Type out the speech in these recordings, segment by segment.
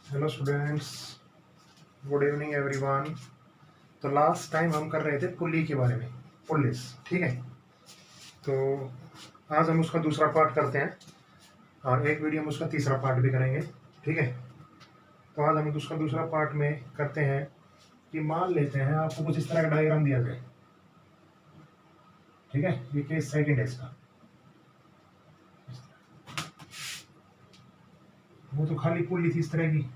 Hello students, good evening everyone. तो last time हम कर रहे थे पुली के बारे में, पुलिस। ठीक है, तो आज हम उसका दूसरा पार्ट करते हैं और एक वीडियो में उसका तीसरा पार्ट भी करेंगे। ठीक है, तो आज हम उसका दूसरा पार्ट में करते हैं कि मान लेते हैं आपको कुछ इस तरह का डायग्राम दिया जाए। ठीक है, ये केस सेकंड है इसका। वो तो खाली पुली थी इस तरह की।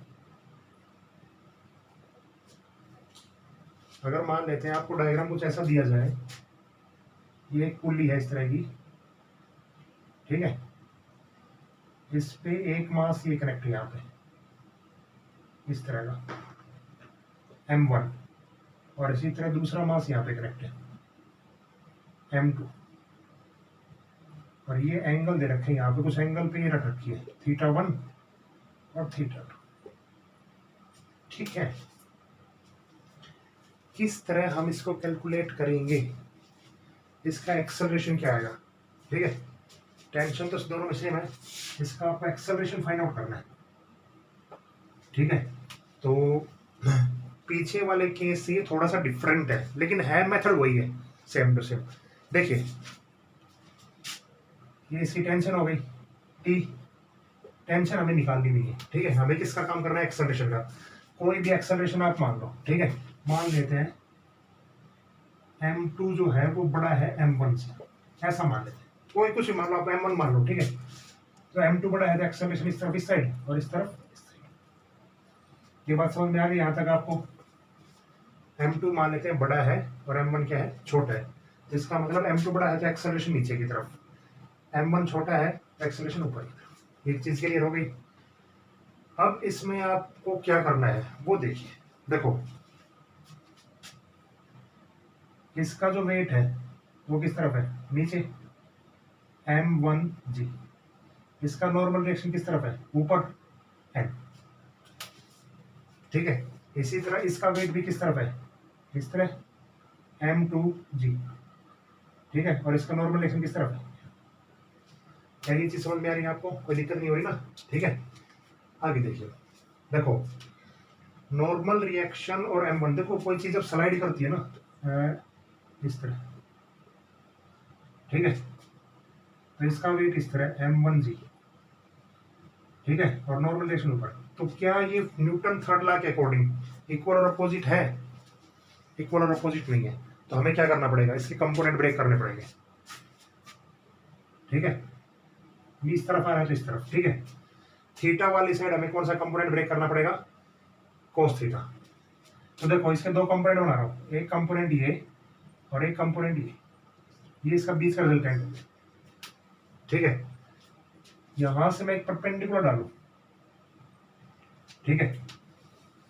अगर मान लेते हैं आपको डायग्राम कुछ ऐसा दिया जाए, ये एक पुली है इस तरह की। ठीक है, इस पे एक मास ये कनेक्ट है यहाँ पे इस तरह का M1, और इसी तरह दूसरा मास यहाँ पे कनेक्ट है M2, और ये एंगल दे रखे हैं यहाँ पे, कुछ एंगल पे ये रख रखी है θ1 और θ2। ठीक है, किस तरह हम इसको कैलकुलेट करेंगे, इसका एक्सेलरेशन क्या आएगा। ठीक है, टेंशन तो दोनों में सेम है, इसका आपको एक्सेलरेशन फाइंड आउट करना है। ठीक है, तो पीछे वाले केस से ये थोड़ा सा डिफरेंट है, लेकिन है मेथड वही है, सेम टू सेम। देखिए, ये इसकी टेंशन हो गई टी, टेंशन हमें निकालनी नहीं है। ठीक है, हमें किसका काम करना है, एक्सेलरेशन का। कोई भी एक्सेलरेशन आप मान लो। ठीक है, मान लेते हैं M2 जो है वो बड़ा है M1 से, ऐसा मान लेते हैं। कोई कुछ मान लो, आप M1 मान लो। ठीक है, तो M2 बड़ा है तो एक्सेलरेशन इस तरफ इस साइड और इस तरफ इस साइड। ये बात समझ में आ गई यहाँ तक आपको। M2 मान लेते हैं बड़ा है और M1 क्या है, छोटा है। इसका मतलब M2 बड़ा है तो एक्सेलरेशन नीचे की तरफ, M1 छोटा है तो एक्सेलरेशन ऊपर की तरफ। एक चीज क्लियर हो गई। अब इसमें आपको क्या करना है वो देखिए। देखो, इसका जो वेट है वो किस तरफ है, नीचे M1G। इसका नॉर्मल रिएक्शन किस तरफ है, ऊपर N। ठीक है, इसी तरह इसका वेट भी किस तरफ है, इस तरह M2G। ठीक है, और इसका नॉर्मल रिएक्शन किस तरफ है। क्या ये चीज समझ में आ रही है आपको, कोई दिक्कत नहीं हो रही ना। ठीक है, आगे देखिए। देखो, नॉर्मल रिएक्शन और M1, देखो कोई चीज जब स्लाइड करती है ना इस तरह। ठीक है, तो इसका वेट इस तरह M1G। ठीक है, और नॉर्मल रिएक्शन ऊपर। तो क्या ये न्यूटन थर्ड लॉ के अकॉर्डिंग इक्वल और अपोजिट है, इक्वल और अपोजिट नहीं है। तो हमें क्या करना पड़ेगा, इसके कंपोनेंट ब्रेक करने पड़ेंगे। ठीक है, ये इस तरफ आ रहा है तो इस तरफ। ठीक है, थीटा वाली साइड हमें कौन सा कंपोनेंट ब्रेक करना पड़ेगा, कोस थीटा। तो देखो, इसके दो कंपोनेंट बना रहा हूं, एक कंपोनेंट ये और एक कंपोनेंट ये इसका बीच का रिजल्टेंट है। ठीक है, यहां से मैं एक परपेंडिकुलर डालू। ठीक है,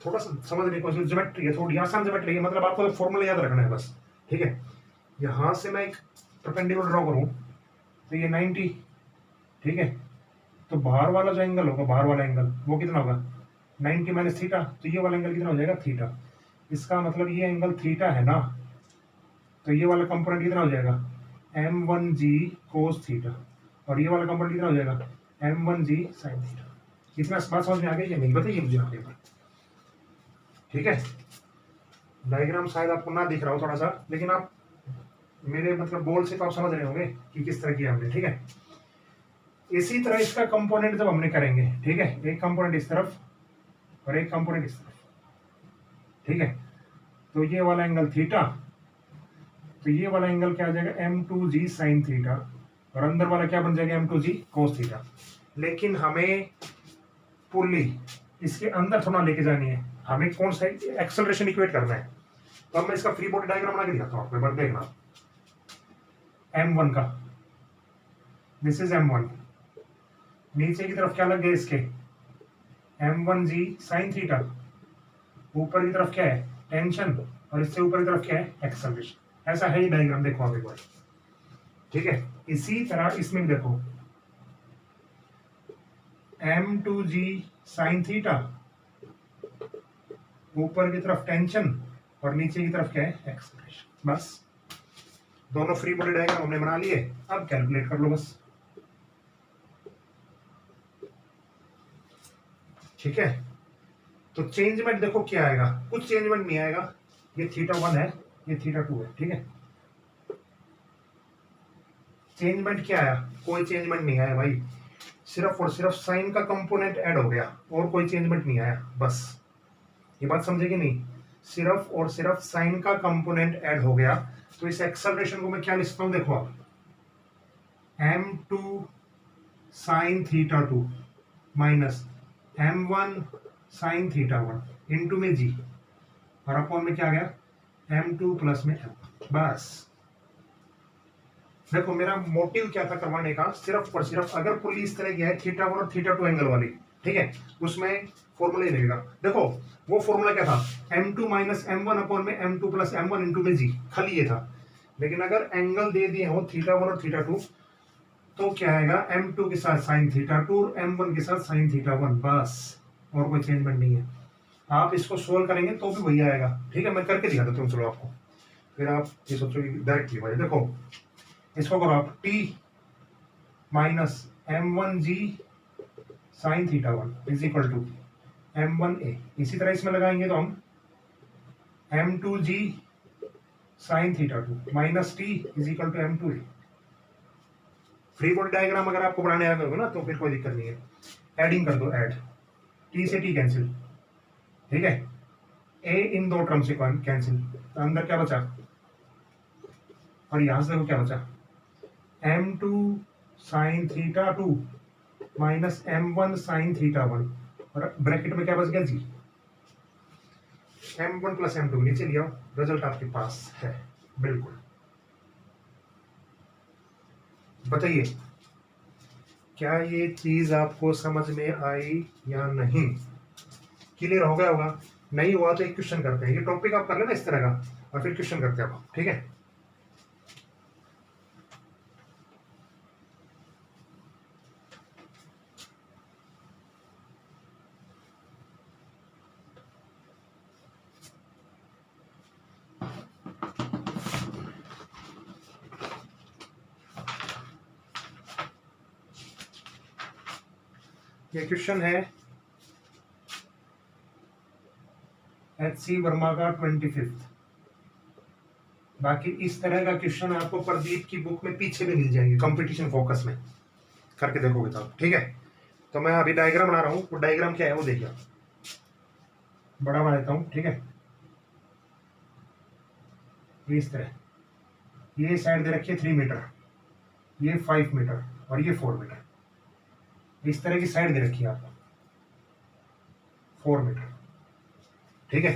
थोड़ा सा समझने की कोशिश, ज्योमेट्री है थोड़ी आसान ज्योमेट्री है, मतलब आपको फॉर्मूला याद रखना है बस। ठीक है, यहां से मैं एक परपेंडिकुलर ड्रॉ करूं तो ये 90। ठीक है, तो बाहर वाला जो एंगल होगा, बाहर वाला एंगल वो कितना होगा, 90 माइनस थीटा। तो ये वाला एंगल कितना हो जाएगा, थीटा। इसका मतलब ये एंगल थीटा है ना, तो ये वाला कंपोनेंट कितना हो जाएगा, M1G कोस थीटा, और ये वाला कंपोनेंट कितना हो जाएगा, M1G साइन थीटा। इतना बात समझ में आ गई या नहीं, बताइए मुझे आप। ठीक है, डायग्राम शायद आपको ना दिख रहा हो थोड़ा सा, लेकिन आप मेरे मतलब बोल से तो आप समझ रहे होंगे कि किस तरह किया हमने। ठीक है, इसी तरह इसका कंपोनेंट जब हमने करेंगे। ठीक है, एक कंपोनेंट इस तरफ और एक कंपोनेंट इस तरफ। ठीक है, तो ये वाला एंगल थीटा, तो ये वाला एंगल क्या आ जाएगा, M2G साइन थीटा, और अंदर वाला क्या बन जाएगा, M2G कोस थीटा। लेकिन हमें पुली इसके अंदर थोड़ा लेके जानी है, हमें कौन सा एक्सेलरेशन इक्वेट करना है। तो अब मैं इसका फ्री बॉडी डायग्राम बना के दिखाता हूँ आपको, एक बार देखना। M1 का, दिस इज M1, नीचे की तरफ क्या लग गया इसके, M1G साइन थीटा, ऊपर की तरफ क्या है, टेंशन, और इससे ऊपर की तरफ क्या है, एक्सेलरेशन। ऐसा है ये डायग्राम, देखो आप एक बार। ठीक है, इसी तरह इसमें भी देखो, M2G साइन थीटा, ऊपर की तरफ टेंशन और नीचे की तरफ क्या है, एक्सेलरेशन। बस दोनों फ्री बॉडी डायग्राम हमने बना लिए, अब कैलकुलेट कर लो बस। ठीक है, तो चेंजमेंट देखो क्या आएगा, कुछ चेंजमेंट नहीं आएगा। ये θ1 है, ये θ2 है, ठीक है। चेंजमेंट क्या आया, कोई चेंजमेंट नहीं आया भाई, सिर्फ और सिर्फ साइन का कंपोनेंट ऐड हो गया और कोई चेंजमेंट नहीं आया, बस। ये बात समझे कि नहीं, सिर्फ और सिर्फ साइन का कंपोनेंट ऐड हो गया। तो इस एक्सेलरेशन को मैं क्या लिखता हूं, देखो आप, m2 sin θ2 minus m1 sin θ1 into में g, और अपॉन में क्या आ गया m2 प्लस में m, बस। देखो मेरा मोटिव क्या था करवाने का, सिर्फ और सिर्फ अगर पुली इस तरह की है θ1 और θ2 एंगल वाली, ठीक है, उसमें फॉर्मूला ही लगेगा। देखो वो फॉर्मूला क्या था, m2 माइनस m1 अपॉन में m2 प्लस m1 इंटू में g, खाली ये था। लेकिन अगर एंगल दे दिए हो θ1 और θ2 तो क्या आएगा, m2 के साथ sin θ2 और m1 के साथ sin θ1, बस, और कोई चेंजमेंट नहीं है। आप इसको सोल्व करेंगे तो भी वही आएगा, ठीक है। मैं करके दिखा देता हूँ चलो आपको, फिर आप ये सोचो कि डायरेक्टली भाई। देखो इसको करो आप, t minus m1g sin θ1 is equal to m1a। इसी तरह इसमें लगाएंगे तो हम m2g sin θ2 minus t is equal to m2a। Free body diagram अगर आपको बनाने आएगा ना तो फिर कोई दिक्कत नहीं है, एडिंग कर दो, ऐड, t से t कैंसिल, ठीक है, a इन दो टर्म से कैंसिल, तो अंदर क्या बचा, और यहां से क्या बचा, m2 sin θ2 minus m1 sin θ1, और ब्रैकेट में क्या बच गया जी, m1 प्लस m2, नीचे लिया, रिजल्ट आपके पास है बिल्कुल। बताइए क्या ये चीज आपको समझ में आई या नहीं, क्लियर हो गया होगा। नहीं हुआ तो एक क्वेश्चन करते हैं, ये टॉपिक आप कर लेना इस तरह का, और फिर क्वेश्चन करते हैं आप, ठीक है। ये क्वेश्चन है HC वर्मा का 25। बाकी इस तरह का क्वेश्चन आपको प्रदीप की बुक में पीछे भी मिल जाएंगे, कंपटीशन फोकस में करके देखोगे तो, ठीक है। तो मैं अभी डायग्राम बना रहा हूँ, वो डायग्राम क्या है वो देखिए, बड़ा बना देता हूँ, ठीक है। इस तरह ये साइड दे रखी है 3 मीटर, ये 5 मीटर और ये 4 मीटर, इस तरह की साइड दे रखी है आपको 4 मीटर, ठीक है।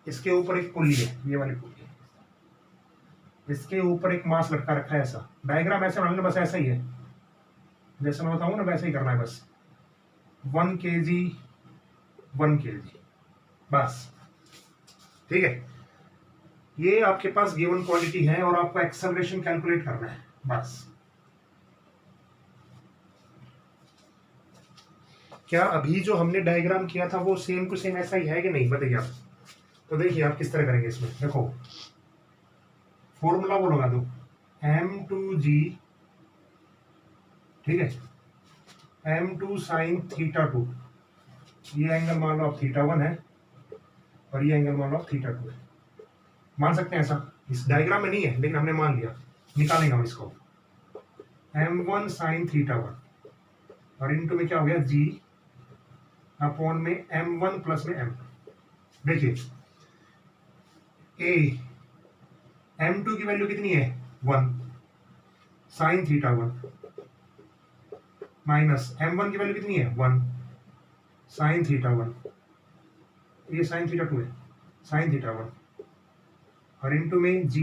इसके ऊपर एक पुल्ली है, ये वाली पुल्ली, इसके ऊपर एक मास लटका रखा है। ऐसा डायग्राम ऐसे बनाना, बस ऐसा ही है जैसे मैं बताऊँ ना, वैसे ही करना है, बस 1 kg 1 kg, बस, ठीक है। ये आपके पास गिवन क्वांटिटी है और आपको एक्सेलरेशन कैलकुलेट करना है, बस। क्या अभी जो हमने डायग्राम किया था वो सेम टू सेम ऐसा ही है कि नहीं, बताइए आप। तो देखिए आप किस तरह करेंगे इसमें, देखो फॉर्मूला वो लगा दो, m2g, ठीक है, m2 sin θ2, ये एंगल मान लो आप θ1 है और ये एंगल मान लो आप θ2 है, मान सकते हैं ऐसा, इस डायग्राम में नहीं है लेकिन हमने मान लिया, निकालेंगे हम इसको, m1 sin θ1 और इनटू में क्या हो गया g अपॉन में m1 प्लस में m2। देखिए a m2 की वैल्यू कितनी है 1 sin θ1 माइनस m1 की वैल्यू कितनी है 1 sin θ1, ये sin θ2 है, sin θ1 और इनटू में g,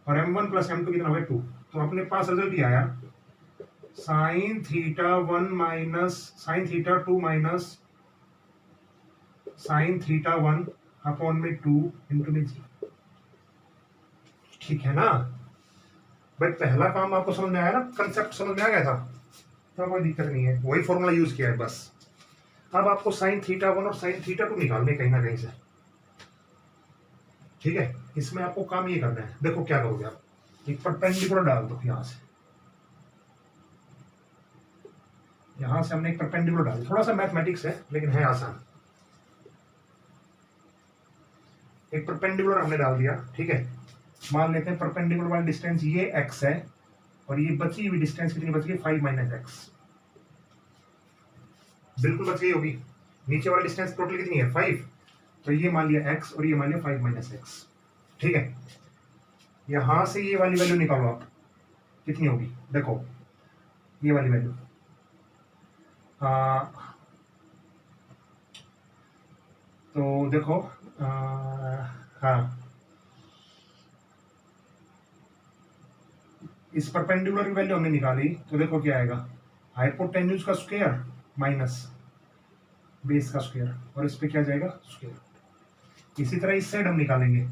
और m1 प्लस m2 कितना हो गया 2। तो अपने पास रिजल्ट ही आया sin θ1 minus sin θ2 minus sin θ1 upon में 2 इंटू में जी, ठीक है ना भाई। पहला काम आपको समझ में आया ना, कंसेप्ट समझ में आ गया था, तो कोई दिक्कत नहीं है, वही फॉर्मूला यूज किया है बस। अब आपको sin θ1 और sin θ2 निकालने कहीं ना कहीं से, ठीक है। इसमें आपको काम ये करना है, देखो क्या करोगे आप, एक परपेंडिकुलर डाल दो, यहां से हमने एक परपेंडिकुलर डाल, थोड़ा सा मैथमेटिक्स है लेकिन है आसान। एक परपेंडिकुलर हमने डाल दिया, ठीक है। मान लेते हैं परपेंडिकुलर वाली डिस्टेंस ये x है और ये बची हुई डिस्टेंस कितनी बच गई 5 - x, बिल्कुल बच गई होगी। नीचे वाली डिस्टेंस टोटल कितनी है 5, तो ये मान लिया x और ये मान लिया 5 - x, ठीक है। यहां से ये वाली वैल्यू निकालो आप, कितनी होगी देखो, ये वाली वैल्यू तो देखो हाँ, इस परपेंडिकुलर की वैल्यू हमने निकाली तो देखो क्या आएगा, हाइपोटेन्यूज का स्क्वायर माइनस बेस का स्क्वायर, और इस पे क्या जाएगा स्क्वायर। इसी तरह इस साइड हम निकालेंगे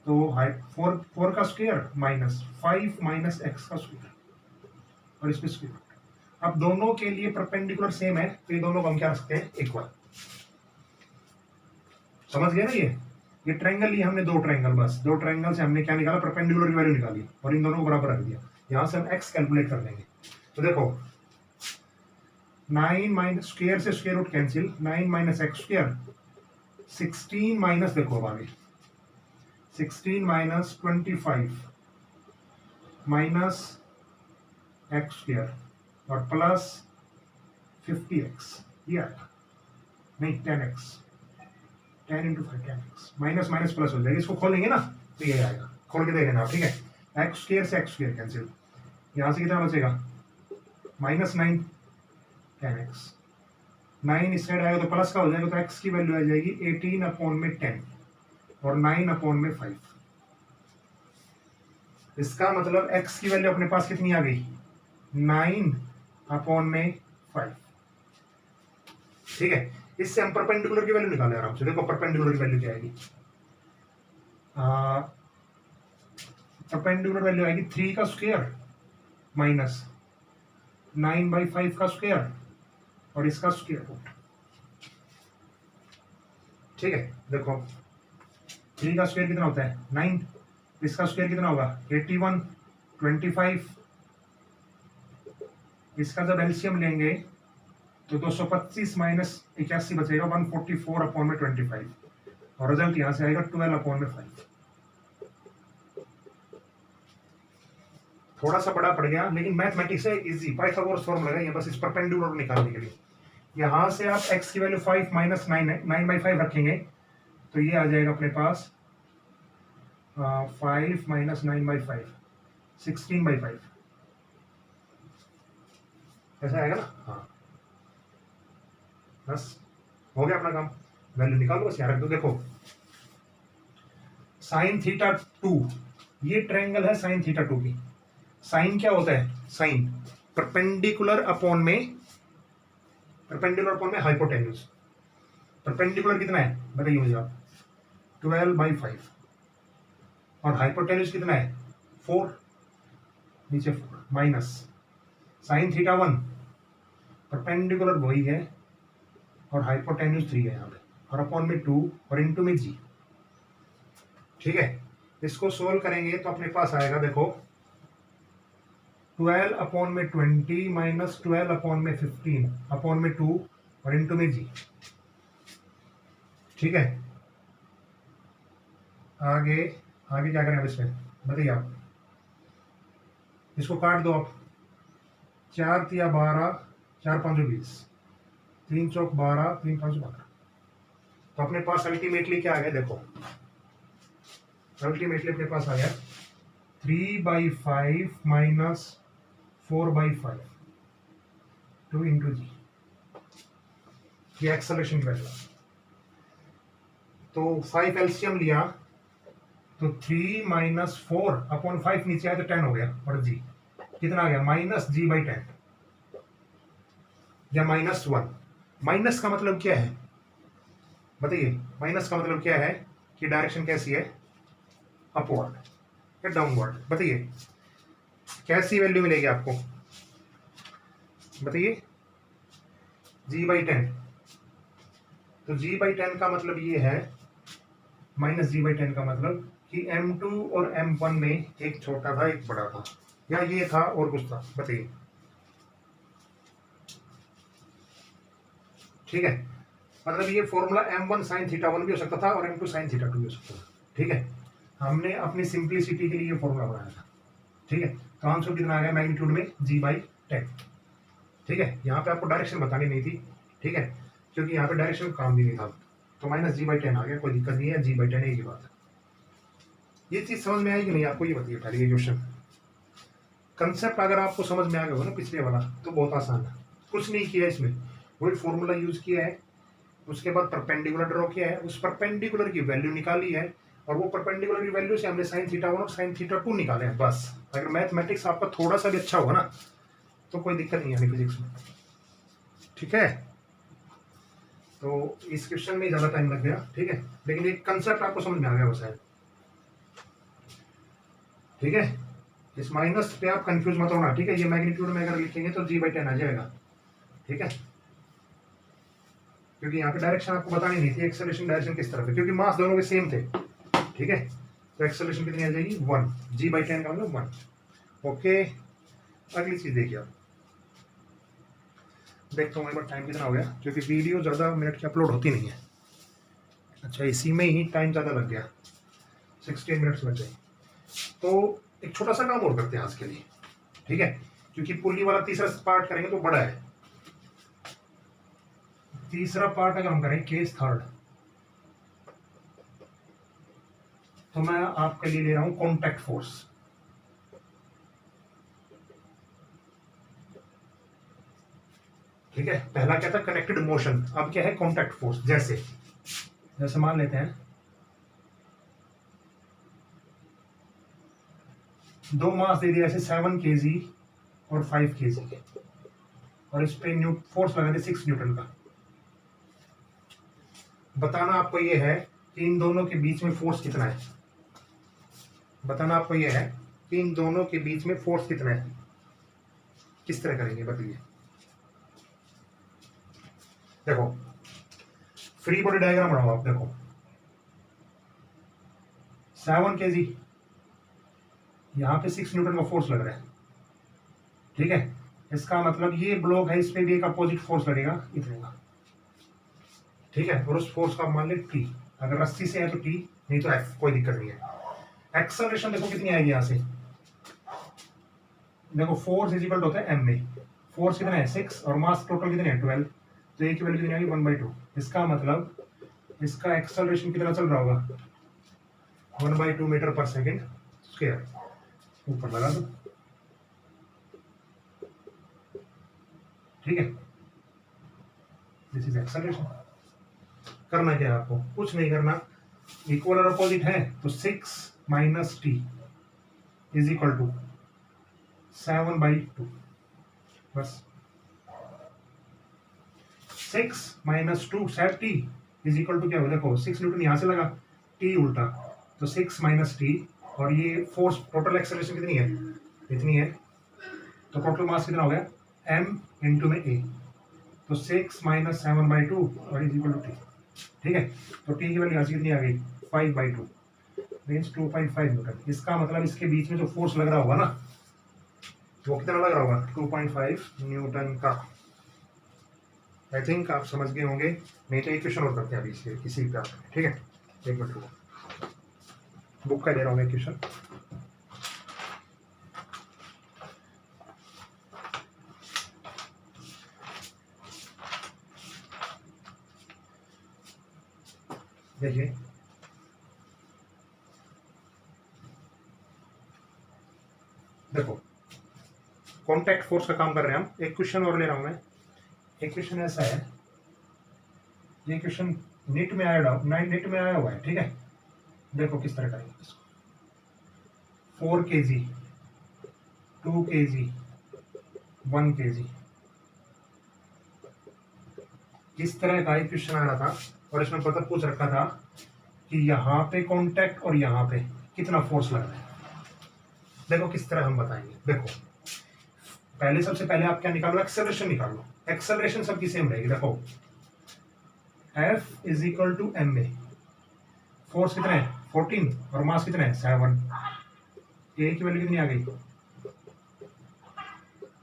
तो 4 का स्क्वायर माइनस 5 - x का स्क्वायर, और इस पे स्क्वायर। अब दोनों के लिए परपेंडिकुलर सेम है तो ये दोनों को हम क्या रख सकते हैं इक्वल। समझ गए ना, ये ट्रायंगल लिए हमने दो ट्रायंगल, बस दो ट्रायंगल से हमने क्या निकाला परपेंडिकुलर की वैल्यू निकाली और इन दोनों को बराबर रख दिया। यहां से हम x कैलकुलेट कर लेंगे तो देखो 9 स्क्वायर से square root cancel, 9 - x square 16 minus, देखो अब आगे 16 - 25 माइनस x स्क्वायर और प्लस 50x, ये आएगा नहीं 10x, 10 × 5 10x, minus minus plus हो जाएगा। इसको खोलेंगे ना तो ये आएगा, खोल के देख लेना, ठीक है। x स्क्वायर से x स्क्वायर कैंसिल, यहां से कितना बचेगा -9 10x, 9 इस साइड आएगा तो प्लस का हो जाएगा, तो x की वैल्यू आ जाएगी 18/10 और 9/5। इसका मतलब x की वैल्यू अपने पास कितनी आ गई 9/5, ठीक है। इससे हम परपेंडिकुलर की वैल्यू निकाले आराम से। देखो परपेंडिकुलर की वैल्यू क्या आएगी, परपेंडिकुलर वैल्यू आएगी 3 का स्क्वायर माइनस 9/5 का स्क्वायर और इसका स्क्वायर रूट, ठीक है। देखो 3 का स्क्वायर कितना होता है 9, इसका स्क्वायर कितना होगा 81 25, इसका जब एलसीएम लेंगे तो 225 - 81 बचेगा 144/25 और रिजल्ट यहां से आएगा 12/5। थोड़ा सा बड़ा पड़ गया लेकिन मैथमेटिक्स है इजी, पाइथागोरस फॉर्मूला है ये, बस इस परपेंडिकुलर निकालने के लिए। यहां से आप x की वैल्यू 5 - 9/5 रखेंगे तो ये आ जाएगा अपने पास 5 - 9/5 16/5, ऐसा आएगा ना। हाँ बस हो गया अपना काम, वैल्यू निकालो बस, यहाँ रख दो। देखो sin θ2, ये ट्रायंगल है sin θ2 की। साइन क्या होता है, साइन परपेंडिकुलर अपॉन में हाइपोटेन्यूज। परपेंडिकुलर कितना है बताइए मुझे आप 12/5 और हाइपोटेन्यूज कितना है 4, नीचे 4 माइनस sin θ1 परपेंडिकुलर वही है और हाइपोटेन्यूज 3 है यहाँ पे, और अपॉन में 2 और इनटू में g, ठीक है। इसको सोल्व करेंगे तो अपने पास आएगा देखो 12/20 माइनस 12/15 अपॉन में 2 और इनटू में g, ठीक है। आगे आगे क्या करें अब इसमें बताइए आप, इसको काट दो आप, 4 × 12 4 × 5 = 20, 3 × 4 = 12 3 × 5 = 12। तो अपने पास अल्टीमेटली क्या आ गया देखो, अल्टीमेटली अपने पास आ गया 3/5 माइनस 4/5 2 × g, ये एक्सेलरेशन की वैल्यू। तो 5 एलसीएम लिया तो 3 - 4/5 नीचे आया तो 10 हो गया, और g कितना आ गया -g/10 या -1। माइनस का मतलब क्या है बताइए, माइनस का मतलब क्या है कि डायरेक्शन कैसी है अपवर्ड या डाउनवर्ड, बताइए कैसी वैल्यू मिलेगी आपको बताइए g/10। तो g/10 का मतलब ये है -g/10 का मतलब कि m2 और m1 में एक छोटा था एक बड़ा था, या ये था और कुछ था बताइए, ठीक है। मतलब ये फॉर्मूला m1 sin थीटा 1 भी हो सकता था और m2 sin थीटा 2 भी हो सकता था। ठीक है, हमने अपनी सिंप्लिसिटी के लिए ये फॉर्मूला बनाया था। ठीक है, तो आंसर कितना आ गया मैग्नीट्यूड में g/10। ठीक है, यहाँ पे आपको डायरेक्शन बतानी नहीं थी। ठीक है, क्योंकि यहाँ पे डायरेक्शन का काम भी नहीं था, तो -g/10 आ गया, कोई दिक्कत नहीं है, g/10 एक ही बात है। ये चीज समझ में आएगी नहीं आपको, ये बताइए पहले ये क्वेश्चन कंसेप्ट अगर आपको समझ में आ गया हो ना पिछले वाला, तो बहुत आसान है। कुछ नहीं किया इसमें, वही फॉर्मूला यूज किया है, उसके बाद परपेंडिकुलर ड्रॉ किया है, उस परपेंडिकुलर की वैल्यू निकाली है, और वो परपेंडिकुलर की वैल्यू से हमने sin थीटा 1 और sin थीटा 2 निकाले हैं बस। अगर मैथमेटिक्स आपका थोड़ा सा भी अच्छा होगा ना, तो कोई दिक्कत नहीं है फिजिक्स में। ठीक है, तो इस क्वेश्चन में ज्यादा टाइम लग गया। ठीक है, लेकिन एक कंसेप्ट आपको समझ में आ गया बस है। ठीक है, इस माइनस पे आप कंफ्यूज मत होना। ठीक है, ये मैग्नीट्यूड में अगर लिखेंगे तो g/10 आ जाएगा। ठीक है, क्योंकि यहाँ पे डायरेक्शन आपको बतानी नहीं थी, एक्सेलरेशन डायरेक्शन किस तरफ है, क्योंकि मास दोनों के सेम थे। ठीक है, तो एक्सेलरेशन कितनी आ जाएगी 1, g/10 का मतलब 1। ओके, अगली चीज देखिए आप, देखता हूँ एक बार टाइम कितना हो गया, क्योंकि वीडियो ज़्यादा मिनट की अपलोड होती नहीं है। अच्छा, इसी में ही टाइम ज़्यादा लग गया, 16 मिनट्स लग गए। तो एक छोटा सा काम और करते हैं आज के लिए। ठीक है, क्योंकि पुल्ली वाला तीसरा पार्ट करेंगे तो बड़ा है। तीसरा पार्ट अगर हम करें केस थर्ड, तो मैं आपके लिए ले रहा हूं कॉन्टैक्ट फोर्स। ठीक है, पहला क्या था कनेक्टेड मोशन, अब क्या है कॉन्टैक्ट फोर्स। जैसे मान लेते हैं दो मास दे दिया, ऐसे 7 kg और 5 kg, और इस पे फोर्स लगा दे 6 न्यूटन का। बताना आपको ये है कि इन दोनों के बीच में फोर्स कितना है। बताना आपको ये है कि इन दोनों के बीच में फोर्स कितना है। किस तरह करेंगे बताइए। देखो, फ्री बॉडी डायग्राम बनाओ आप। देखो 7 kg, यहाँ पे 6 न्यूटन का फोर्स लग रहा है। ठीक है, इसका मतलब ये ब्लॉक है, इस पे भी एक अपोजिट फोर्स लगेगा इतने का। ठीक है, और उस फोर्स का मान ले टी, अगर रस्सी से है तो टी, नहीं तो एफ, कोई दिक्कत नहीं है। एक्सेलरेशन देखो कितनी आएगी यहाँ से। देखो फोर्स इजिकल होता है एम में, फोर्स कितना है 6 और मास टोटल कितने हैं 12, तो एक की वैल्यू कितनी आएगी 1/2। इसका मतलब इसका एक्सेलरेशन कितना चल रहा होगा 1/2 मीटर पर सेकेंड स्क्वायर। ऊपर लगा दो। ठीक है, दिस इज एक्सेलरेशन। करना क्या है आपको, कुछ नहीं करना, इक्वल और अपोजिट है तो 6 - t इज इक्वल टू 7/2। बस 6 - 2 7 t इज इक्वल टू क्या हो, देखो 6 न्यूटन यहां से लगा, t उल्टा, तो 6 - t, और ये फोर्स टोटल एक्सेलरेशन कितनी है, इतनी है, तो टोटल मास कितना हो गया m इंटू में a, तो 6 - 7/2 और इज इक्वल टू t। ठीक है, तो t की वैल्यू यहाँ से कितनी आ गई 5/2 मीन्स 2.5 न्यूटन। इसका मतलब इसके बीच में जो फोर्स लग रहा होगा ना, वो कितना लग रहा होगा 2.5 न्यूटन का। आई थिंक आप समझ गए होंगे, नहीं तो एक क्वेश्चन और करते हैं अभी इसके इसी पे। ठीक है, एक मिनट रुको, बुक का दे रहा हूँ मैं क्वेश्चन। देखिए देखो, कॉन्टैक्ट फोर्स का काम कर रहे हैं हम। एक क्वेश्चन और ले रहा हूं मैं। एक क्वेश्चन ऐसा है, ये क्वेश्चन नेट में आया हुआ है। ठीक है, देखो किस तरह करेंगे इसको। 4 kg 2 kg 1 kg, इस तरह का एक क्वेश्चन आ रहा था, और इसमें पता पूछ रखा था कि यहाँ पे कॉन्टैक्ट और यहाँ पे कितना फोर्स लग रहा है। देखो किस तरह हम बताएंगे। देखो पहले, सबसे पहले आप क्या निकालो, एक्सेलरेशन निकालो। एक्सेलरेशन सबकी सेम रहेगी। देखो F is equal to m a, force कितना है 14 और मास कितना है 7, ए की वैल्यू कितनी आ गई।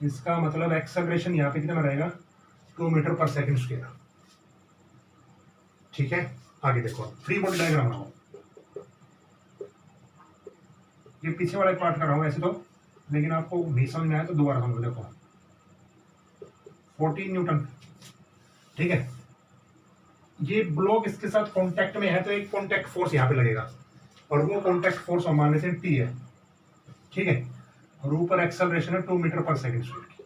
इसका मतलब एक्सेलरेशन यहाँ पे कितना रहेगा 2 मीटर पर सेकेंड स्क्वायर। ठीक है, आगे देखो, फ्री बॉडी डायग्राम बनाओ। ये पीछे वाला पार्ट कर रहा हूँ ऐसे तो, लेकिन आपको नहीं समझ में आया तो दोबारा समझो। देखो 14 न्यूटन, ठीक है, ये ब्लॉक इसके साथ कांटेक्ट में है तो एक कांटेक्ट फोर्स यहाँ पे लगेगा, और वो कांटेक्ट फोर्स हम मान लेते हैं टी है, ठीक है, और ऊपर एक्सेलरेशन है 2 मीटर पर सेकेंड स्पीड की।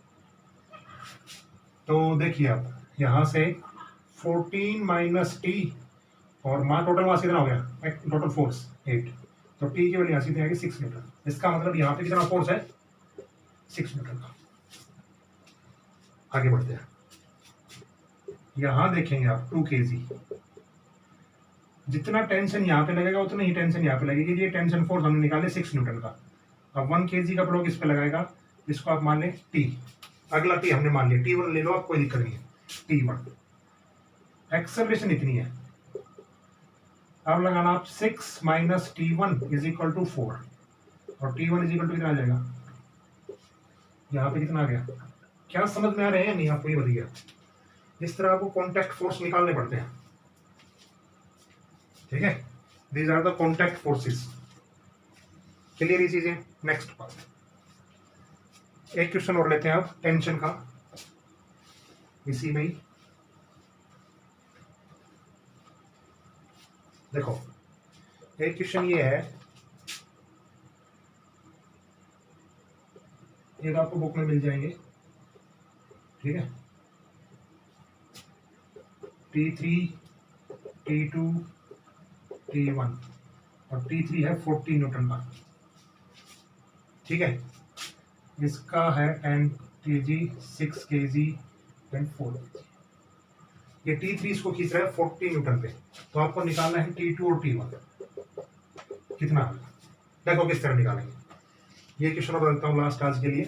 तो देखिए आप यहाँ से 14 माइनस टी, और टोटल मास कितना हो गया, टोटल फोर्स 8, तो टी की वैल्यू यहाँ सीधे आएगी 6 न्यूटन। इसका मतलब यहाँ पे कितना फोर्स है, 6 न्यूटन का। आगे बढ़ते हैं, यहाँ देखेंगे आप 2 kg, जितना टेंशन यहाँ पे लगेगा उतना ही टेंशन यहाँ पे लगेगी। ये टेंशन फोर्स हमने निकाले 6 न्यूटन का। अब 1 kg का ब्लॉक इस पे लगाएगा, इसको आप मान लें टी, अगला टी हमने मान लिया, T1 ले लो आप, कोई दिक्कत नहीं है, T1। एक्सेलरेशन इतनी है, अब लगाना आप 6 minus T1 is equal to 4, और T1 इज इक्वल टू कितना आ जाएगा, यहाँ पे कितना आ गया। क्या समझ में आ रहे हैं नहीं आपको, ये बताइए। इस तरह आपको कॉन्टैक्ट फोर्स निकालने पड़ते हैं, ठीक है, these are the contact forces. Clear ये चीजें। नेक्स्ट पार्ट, एक क्वेश्चन और लेते हैं आप टेंशन का, इसी में ही देखो। एक क्वेश्चन ये है, ये तो आपको बुक में मिल जाएंगे, ठीक है, T3, T2, T1, और T3 है 14 न्यूटन का, ठीक है, इसका है 10 kg, 6 kg एंड 4 kg। ये T3 इसको खींच रहा है 40 न्यूटन पे, तो आपको निकालना है T2 और T1 कितना है। देखो किस तरह निकालेंगे, ये क्वेश्चन और रखता हूँ लास्ट आज के लिए।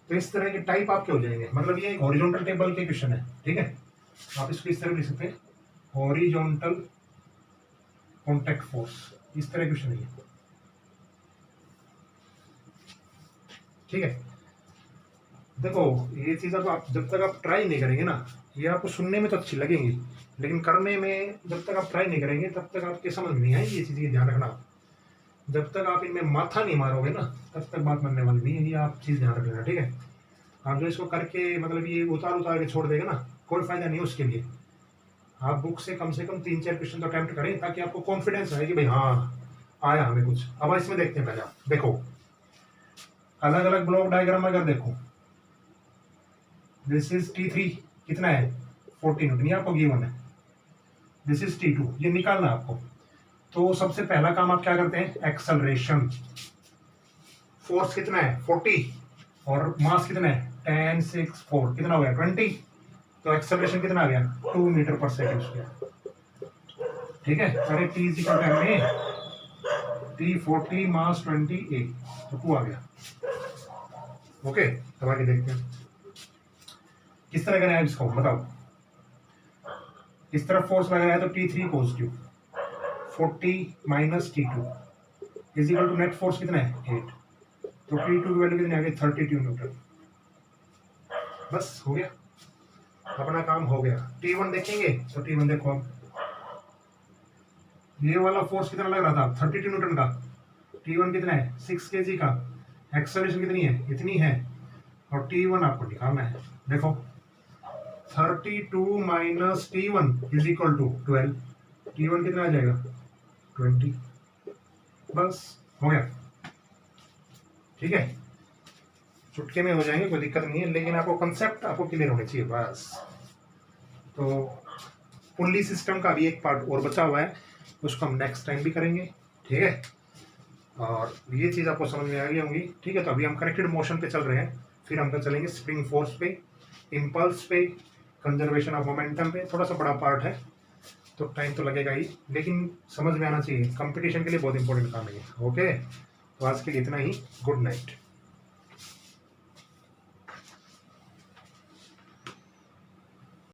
तो इस तरह के टाइप आपके हो जाएंगे, मतलब ये एक हॉरिजॉन्टल टेबल के क्वेश्चन है, ठीक है, आप इसको इस तरह लिख सकते हैं, हॉरिजॉन्टल कॉन्टैक्ट फोर्स, इस तरह क्वेश्चन है, ठीक है। देखो ये चीज अब आप जब तक आप ट्राई नहीं करेंगे ना, ये आपको सुनने में तो अच्छी लगेंगी, लेकिन करने में जब तक आप ट्राई नहीं करेंगे तब तक आपके समझ में नहीं आएगी ये चीज़। ये ध्यान रखना, जब तक आप इनमें माथा नहीं मारोगे ना तब तक बात बनने वाली नहीं है, ये आप चीज़ ध्यान रख लेना, ठीक है। आप जो इसको करके मतलब ये उतार के छोड़ देगा ना, कोई फायदा नहीं उसके लिए। आप बुक से कम 3-4 क्वेश्चन तो अटेम्प्ट करें, ताकि आपको कॉन्फिडेंस आए कि भाई हाँ आया हमें कुछ। अब इसमें देखते हैं, पहले आप देखो अलग अलग ब्लॉक डायग्राम अगर देखो, दिस इज T3 कितना है 14 न्यूटन, ये आपको गिवन है, दिस इज T2, ये निकालना है आपको। तो सबसे पहला काम आप क्या करते हैं, एक्सेलरेशन, फोर्स कितना है 40 और मास कितना है 10, 6, 4, कितना हो गया 20, तो एक्सेलरेशन कितना आ गया 2 मीटर पर सेकेंड स्क्वायर, ठीक है। अरे T equal to T40 mass 20A, तो 2 आ गया, ओके। अब आगे देखते हैं किस तरह करना है इसको, बताओ। इस तरफ फोर्स लगाया है तो T3 positive, 40 minus T2 is equal to net force कितना है 8, तो T2 की वैल्यू कितनी आ गई 32 न्यूटन। बस हो गया, अपना काम हो गया। T1 देखेंगे तो T1 देखो, अब ये वाला फोर्स कितना लग रहा था 32 न्यूटन का, T1 कितना है 6 kg का, एक्सेलरेशन कितनी है इतनी है, और T1 आपको निकालना है। देखो 32 minus T1 is equal to 12, T1 कितना आ जाएगा 20, बस हो गया, ठीक है। चुटके में हो जाएंगे, कोई दिक्कत नहीं है, लेकिन आपको कंसेप्ट आपको क्लियर होने चाहिए बस। तो पुल्ली सिस्टम का भी एक पार्ट और बचा हुआ है, उसको हम नेक्स्ट टाइम भी करेंगे, ठीक है। और ये चीज़ आपको समझ में आ गई होंगी, ठीक है। तो अभी हम करेक्टेड मोशन पे चल रहे हैं, फिर हम तो चलेंगे स्प्रिंग फोर्स पे, इम्पल्स पे, कंजर्वेशन ऑफ मोमेंटम पे। थोड़ा सा बड़ा पार्ट है तो टाइम तो लगेगा ही, लेकिन समझ में आना चाहिए, कंपटीशन के लिए बहुत इंपॉर्टेंट काम है ये, ओके। तो आज के लिए इतना ही, गुड नाइट।